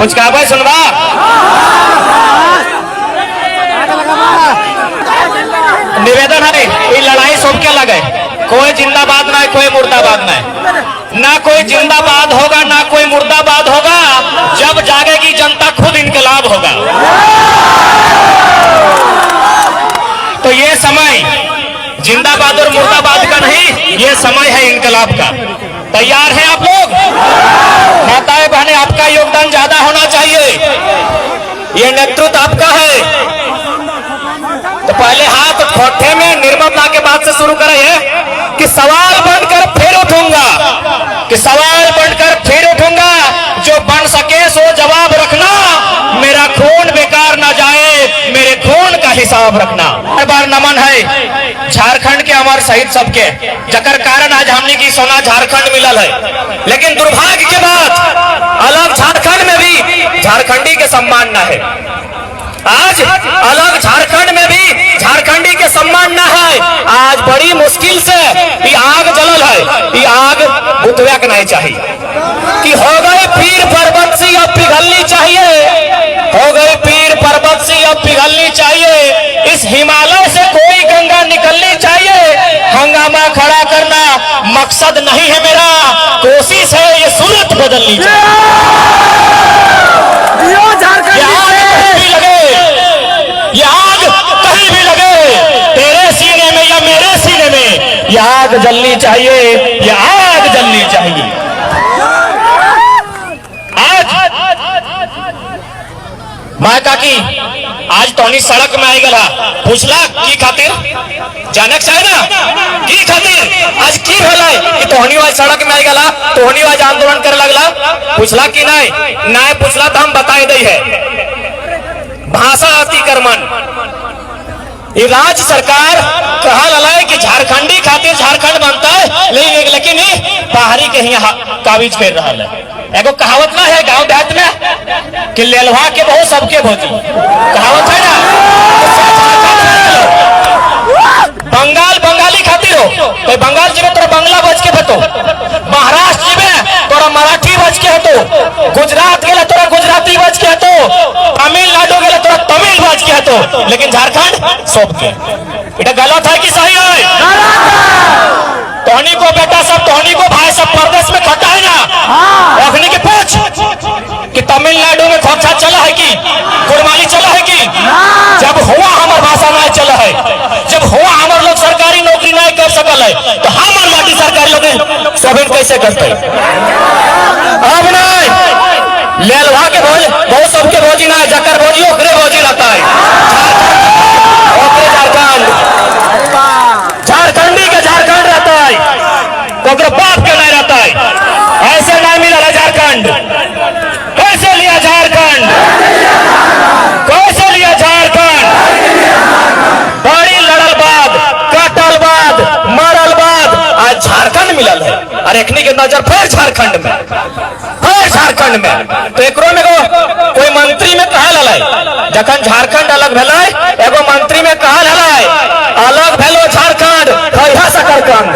कुछ कहा भाई सुनवा। निवेदन है ये लड़ाई सबके लगे, कोई जिंदाबाद ना है कोई मुर्दाबाद ना है, ना कोई जिंदाबाद होगा ना कोई मुर्दाबाद होगा। जब जागेगी जनता खुद इनकलाब होगा। तो ये समय जिंदाबाद और मुर्दाबाद का नहीं, ये समय है इनकलाब का। तैयार हैं आप लोग? माताएं बहनें, आपका योगदान ज्यादा होना चाहिए, ये नेतृत्व आपका है। तो पहले हाथ ठोठे में निर्ममता के बाद से शुरू करें कि सवाल बनकर फिर उठूंगा, कि सवाल बनकर फिर उठूंगा। जो बन सके सो जवाब रखना, मेरा खून बेकार ना जाए, मेरे खून का हिसाब रखना। हर बार नमन है झारखंड के अमर शहीद सबके, जकर कारण आज हमने की सोना झारखंड मिलल है। लेकिन दुर्भाग्य के बाद अलग झारखंड में भी झारखंडी के सम्मान न है। आज अलग झारखंड में भी झारखंडी के सम्मान न है। आज बड़ी मुश्किल से ये आग जलल है, ये आग बुतवा के नहीं चाहिए कि हो गए पीर पर्वत सी अब पिघलनी चाहिए, हो गए पीर पर्वत सी अब पिघलनी चाहिए। इस हिमालय से कोई गंगा निकलनी चाहिए। हंगामा खड़ा करना मकसद नहीं है मेरा, कोशिश है ये सूरत बदलनी चाहिए। ये आग कहीं भी लगे, तेरे सीने में या मेरे सीने में, ये आग जलनी चाहिए, ये आग जलनी चाहिए। आज माँ काकी आज तोनी सड़क में आई गला, पूछला की खातिर, जानक चाहे ना की खातिर आज की भला कि तोहनी आज सड़क में आई गला, तोहनी आज आंदोलन करे लगला। पूछला कि नहीं पूछला तो हम बताई दई है। भाषा अतिक्रमण ये राज्य सरकार कहा लला कि झारखंडी खातिर झारखंड बनता है, लेकिन बाहरी के यहाँ काबिज कर रहा है। एगो कहावत ना है गांव देहात में कि लेलवा के बहुत सबके भोजी, कहावत है ना। बंगाल बंगाली खातिर हो तो बंगाल जीवे तोरा बंगला बच के बतो, महाराष्ट्र जीवे तोरा मराठी बच के हतो, गुजरात गेले तोरा गुजराती बच के हतो, तमिलनाडु गेले तोरा तमिल बच के हतो, लेकिन झारखंड सबके। इटा गलत है कि सही है? तोहनी को बेटा सब, तोहनी को भाई सब प्रदेश में खटा है ना, अखनी के पूछ कि तमिलनाडु में खोखा चला है कि कुरमाली चला है कि? जब हुआ हमार भाषा नहीं चला है, जब हुआ हमार लोग सरकारी नौकरी नहीं कर सकल है, तो हमार माटी सरकारी लोग सोबिन कैसे करते? अब नहीं लेलवा के भोज बहुत सबके भोजी ना है, जकर भोजी ओकरे भोजी रहता है। झारखंडी के झारखंड रहता है, तो बाप के नहीं रहता है। ऐसे नहीं मिला है झारखंड। कैसे लिया झारखंड? कैसे लिया झारखंड? बड़ी लड़ल बाद, कटल बाद, मरल बाद आज झारखंड मिलल है। और एखनी के नजर फिर झारखंड में, फिर झारखंड में। तो एकरो में कोई मंत्री में कहा ललाई, जखन झारखंड अलग भेल एगो मंत्री में कहा ललाई अलग भेलो झारखंड खैहा सकरकंद,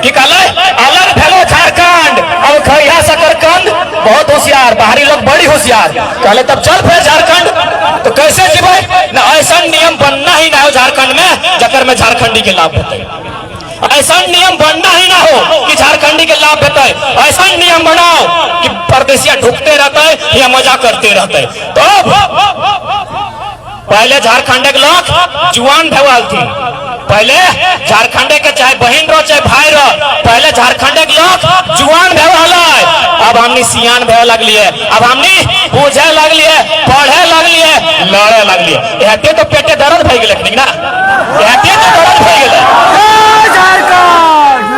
की कहले अलग भेलो झारखंड अब खैहा सकरकंद। बहुत होशियार, बाहरी लोग बड़ी होशियार, कहले तब चल फिर झारखंड। तो कैसे जीवे ना, ऐसा नियम बनना ही ना हो झारखंड में जकर में झारखंडी के लाभ होते। ऐसा नियम बनना ही ना हो कि झारखंडी के लाभ होता है। ऐसा नियम बनाओ कि परदेसिया ढुकते रहता है या मजा करते रहते हैं। तो पहले झारखंड के लोग जुआन भेवाल थी, पहले झारखंड के चाहे बहन रो चाहे भाई रो, पहले झारखंड के लोग जुआन भेवाल है। अब हमने सियान भेवे लगली है, अब हमने बूझे लगली है, पढ़े लगली है, लड़े लगली है। एते तो पेटे दर्द भई गेल ना, एते तो दर्द भई गेल,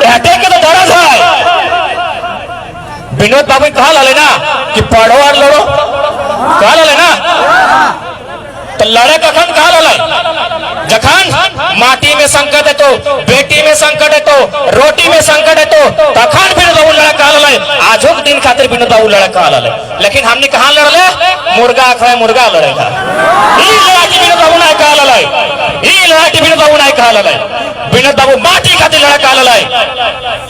एते के तो दर्द है। विनोद बाबू कहा लले ना कि पढ़ो और लड़ो, कहा लले ना, तो लड़े कखन कहा लले जखन माटी में संकट है, तो बेटी में संकट है, तो रोटी में संकट है, तो तखन विनोद बाबू लड़ा कहा लले। आजो के दिन खातिर विनोद बाबू लड़ा कहा लले, लेकिन हमने कहा लड़ले मुर्गा खाए मुर्गा लड़ेगा। ई लड़ाई विनोद बाबू नहीं कहा लले, ई लड़ाई विनोद बाबू नहीं कहा लले। विनोद बाबू माटी खातिर लड़ा कहा लले,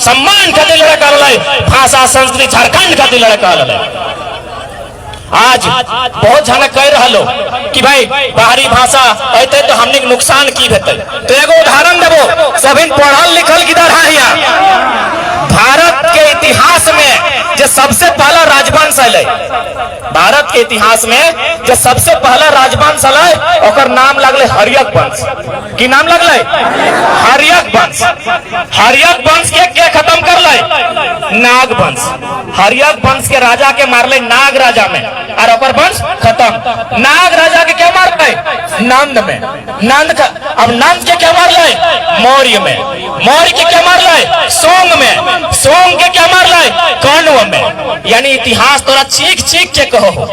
सम्मान खातिर लड़ा कहा लले, भाषा संस्कृति झारखंड खातिर लड़ा कहा लले। आज बहुत जन कह रहा कि भाई बाहरी भाषा अते तो हमने नुकसान की भेते। तो एगो उदाहरण देवो, सभी पढ़ल लिखल किधर है यहाँ। भारत के इतिहास में जो सबसे पहला राजवंश है, भारत के इतिहास में जो सबसे पहला राजवंश है और नाम लगले हर्यक वंश। की नाम लगले? हर्यक वंश। हर्यक वंश के खत्म कर ले? नाग वंश। हर्यक वंश के राजा के मारले नाग राजा में और ओकर वंश खत्म। नाग राजा के क्या मारले? नंद में। नंद का अब नंद के क्या मारले? मौर्य में। मौर्य के क्या मारले? सोंग में। सोंग के क्या मारले? कण्व में। यानी इतिहास तोरा चीख चीख के कहो,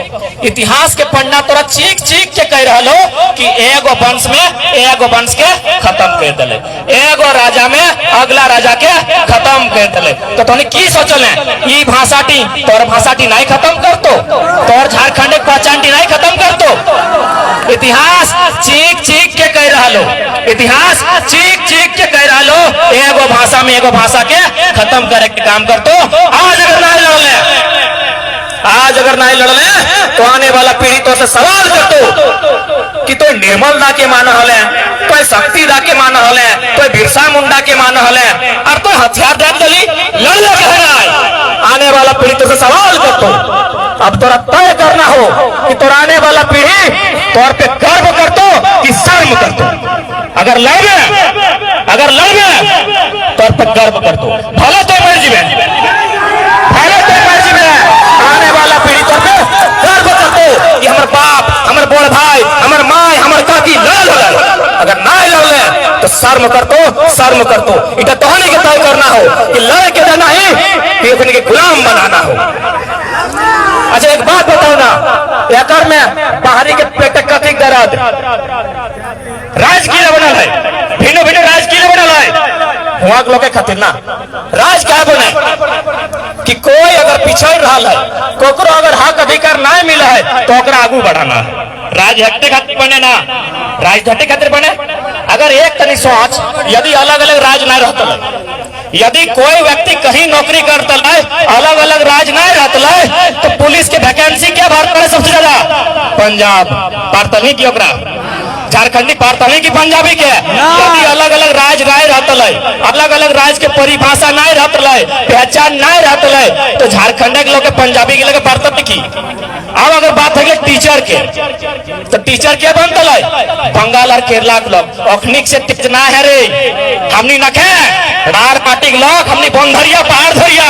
इतिहास के पन्ना तोरा चीख चीख के कह रहा लो कि एगो वंश में एगो वंश के खत्म कर दिले, एगो राजा में अगला राजा के खत्म कर दिले। तो तोने की सोचल है ई भाषाटी तोर भाषाटी नहीं खत्म करतो, तोर झारखंड के पहचानटी नहीं खत्म करतो। इतिहास चीख चीख के कह रहा लो, इतिहास चीख चीख के कह रहा लो एगो भाषा में एगो भाषा के खत्म करे के काम करतो। आज अगर नहीं लड़ले, आज अगर नहीं लड़ले तो आने वाला पीढ़ी तो से सवाल करतो कि तो निर्मल दा के माना हले, तो शक्ति दा के माना हले, तो बिरसा मुंडा के माना हले और तो हथियार दे दली लड़ले कह। आने वाला पीढ़ी तो से सवाल करतो। अब तोरा तय करना हो कि तोरा आने वाला पीढ़ी तौर पे गर्व करतो कि शर्म करतो। अगर लड़े, अगर लड़े तौर पे गर्व करतो, भले तो मर्जी में, भले तो मर्जी में आने वाला पीढ़ी तौर पे गर्व करतो कि हमारे बाप, हमारे बड़ भाई, हमारे माँ, हमारे काकी लड़। अगर ना लड़ले तो शर्म करतो, शर्म करतो। इटा तोहनी के तय करना हो कि लड़ के देना ही कि अपने के गुलाम बनाना हो। अच्छा एक बात बताओ ना, एकर में बाहरी के पेट कथी दर्द राज की बनल है, भिन्न भिन्न राज की बनल है वहां के लोग के खातिर ना। राज क्या बने कि कोई अगर पिछड़ रहा है, कोकरो अगर हक अधिकार नहीं मिला है तो ओकरा आगू बढ़ाना है। राज हटे खातिर बने ना, राज हटे खातिर बने। अगर एक तनी सोच, यदि अलग अलग राज नहीं रहता, यदि कोई व्यक्ति कहीं नौकरी करता है अलग अलग राज नहीं रहता है तो पुलिस के वैकेंसी क्या भारत में सबसे ज्यादा? पंजाब पारता नहीं की, झारखंडी पारता नहीं की पंजाबी के। यदि अलग अलग राज राय रहता है, अलग अलग राज के परिभाषा नहीं रहता है, पहचान नहीं रहता है तो झारखंड के लोग के पंजाबी के लोग पारता नहीं की। अब अगर बात है टीचर के, तो टीचर क्या बनता है? बंगाल और केरला के लोग अखनिक से तेज ना है रे, हमनी नखे डार पार्टी के लोग, हमनी बंधरिया पहाड़ धरिया,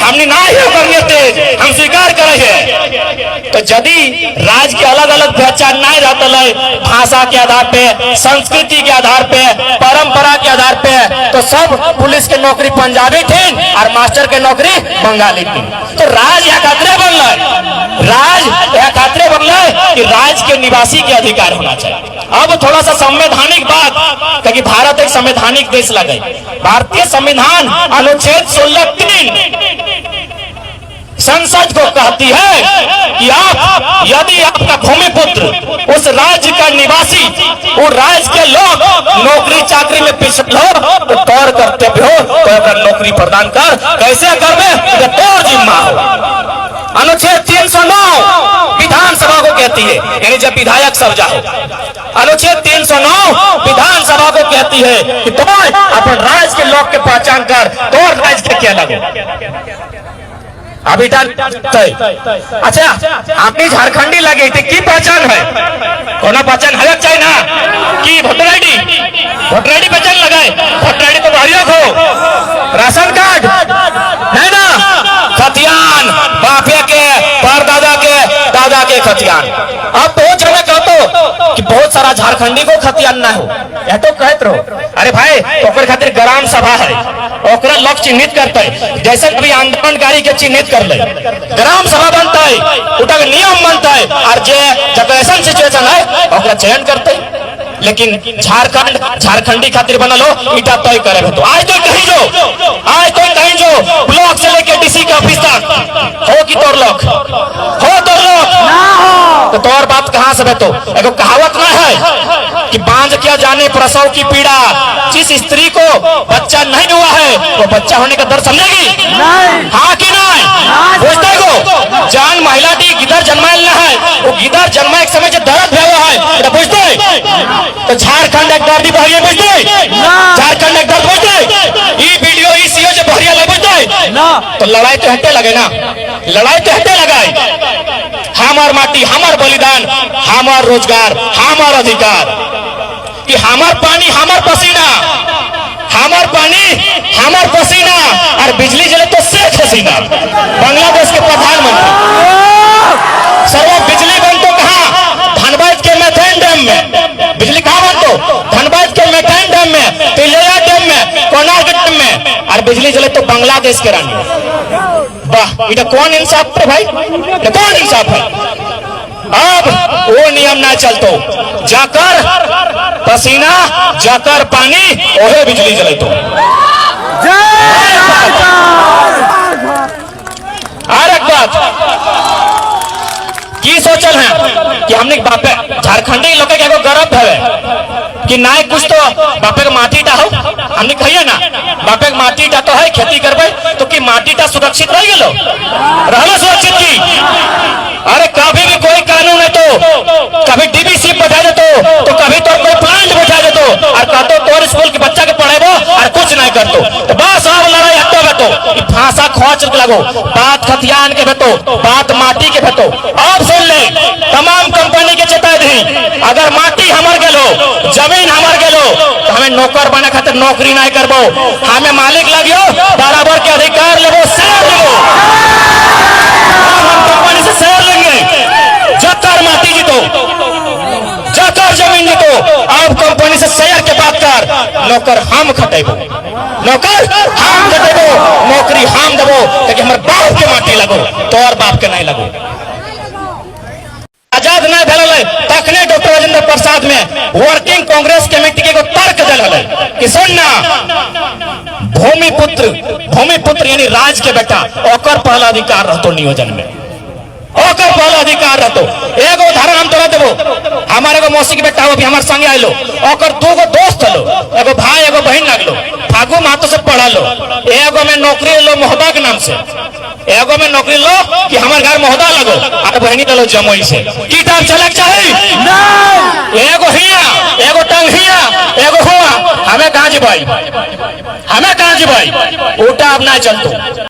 हमनी ना ही करने तेज, हम स्वीकार करे। तो यदि राज के अलग अलग पहचान नहीं रहता है, भाषा के आधार पे, संस्कृति के आधार पे, परंपरा के आधार पे, तो सब पुलिस के नौकरी पंजाबी थी और मास्टर के नौकरी बंगाली थी। तो राज या खातरे बन रहा, राज या खातरे बन रहा कि राज के निवासी के अधिकार होना चाहिए। अब थोड़ा सा संवैधानिक बात, क्योंकि भारत एक संवैधानिक देश लगे। भारतीय संविधान अनुच्छेद 16(3) संसद को कहती है कि आप यदि आपका भूमिपुत्र उस राज्य का निवासी, वो राज्य के लोग नौकरी चाकरी में पिछड़ हो तो तौर कर्तव्य हो तो अगर नौकरी प्रदान कर, कैसे करवे तौर जिम्मा हो। अनुच्छेद 309 विधानसभा को कहती है, यानी जब विधायक सब जाओ, अनुच्छेद 309 विधानसभा को कहती है कि तुम अपन राज्य के लोग के पहचान कर तो राज्य के क्या लगो। अभी अच्छा अपनी झारखंडी लगे थे की पहचान है, कोना पहचान है चाहिए ना कि वोटर आईडी, वोटर आईडी पहचान लगाए, वोटर आईडी तो बाहरिया हो, राशन कार्ड है ना, खतियान बापे के परदादा के दादा के खतियान। अब बहुत जगह कहते कि बहुत सारा झारखंडी को खतियान ना हो, यह तो कहते रहो। अरे भाई ओकर खातिर ग्राम सभा है, ओकरा लोग चिन्हित करते है, जैसे कभी आंदोलनकारी के चिन्हित कर ले, ग्राम सभा बनता है, उठा के नियम बनता है और जब ऐसा सिचुएशन है ओकरा चयन करते। लेकिन झारखंडी खातिर बनल हो इटा तय करे तो आज तो कहीं जो, आज तो कहीं जो ब्लॉक से लेके डीसी के ऑफिस तक हो कि तोर लोग हो, तोर लोग तो तोर बात कहां से बेतो। एगो कहावत ना है कि बांझ क्या जाने प्रसव की पीड़ा, जिस स्त्री को बच्चा नहीं हुआ है वो बच्चा होने का दर्द समझेगी, हाँ कि नहीं? पूछते को जान महिला टी किधर जन्माए लड़ाई तो हटे लगे ना, लड़ाई तो हटे लगाए। हमार माटी, हमार बलिदान, हमार रोजगार, हमार अधिकार, कि हमार पानी हमार पसीना, हमार पानी हमार पसीना, और बिजली जले तो शेख हसीना, बांग्लादेश के प्रधानमंत्री। सर्व बिजली बन तो कहा धनबाद के मैथेन डैम में, बिजली कहा बन तो धनबाद के मैथेन डैम में, तिलिया डैम में, कोनार डैम में, और बिजली जले तो बांग्लादेश के रानी। वाह, ये कौन इंसाफ है भाई, ये कौन इंसाफ है। अब वो नियम ना चलतो, जाकर पसीना जाकर पानी ओहे बिजली जले तो। और एक बात की सोचल है कि हमने बापे झारखंडी लोग के गर्व है कि ना कुछ तो बापे के माटी टा हो, हमने कहिए ना बापे के माटी टा तो है, खेती करबे तो कि माटी टा सुरक्षित रह गेलो, रहलो सुरक्षित की। अरे कभी भी कोई कानून है तो कभी डीबीसी बैठा देतो, तो कभी तो कोई प्लांट बैठा देतो, और कहतो तोर स्कूल के बच्चा के पढ़ेबो और कुछ नहीं करतो, तो बस अब लड़ाई हटो बेतो, भाषा खोच लगो, बात खतियान के बेतो, बात माटी के बेतो। अब सुन ले, तमाम कंपनी के चेता दी, अगर माटी हमार गेलो, जमीन हमार गेलो, तो हमें नौकर बने खातिर नौकरी नहीं करबो, हमें मालिक लगियो, बराबर के अधिकार लेबो, शेयर लेबो, हम कंपनी से शेयर लेंगे, जकर माटी जीतो, जकर जमीन जीतो, अब कंपनी से शेयर के बात कर, नौकर हम खटेबो, नौकर हम खटेबो, नौकरी हम देबो, ताकि हमारे बाप के माटी लगो, तो और बाप के नहीं लगो। आजाद नहीं भेल तखने डॉक्टर राजेंद्र प्रसाद में वर्किंग कांग्रेस कमेटी के तर्क दिल कि सुनना, भूमिपुत्र यानी राज के बेटा ओकर पहला अधिकार रहतो नियोजन में, ओकर पहला अधिकार रहतो। एगो उदाहरण हम तोरा देबो, हमारे एगो मौसी के बेटा हो भी हमारे संगे आइलो, ओकर दूगो दोस्त हलो, एगो भाई एगो बहन लगलो, फागू महतो से पढ़लो, एगो में नौकरी लो मोहबा के नाम से, एगो में नौकरी लो कि हमारे घर मोहदा लगो, और बहनी लो जमुई से। की टाइम चलक चाहिए, एगो हिया एगो टंगिया एगो हुआ, हमें कहाँ जी भाई, हमें कहाँ जी भाई, उल्टा अब ना चलतो।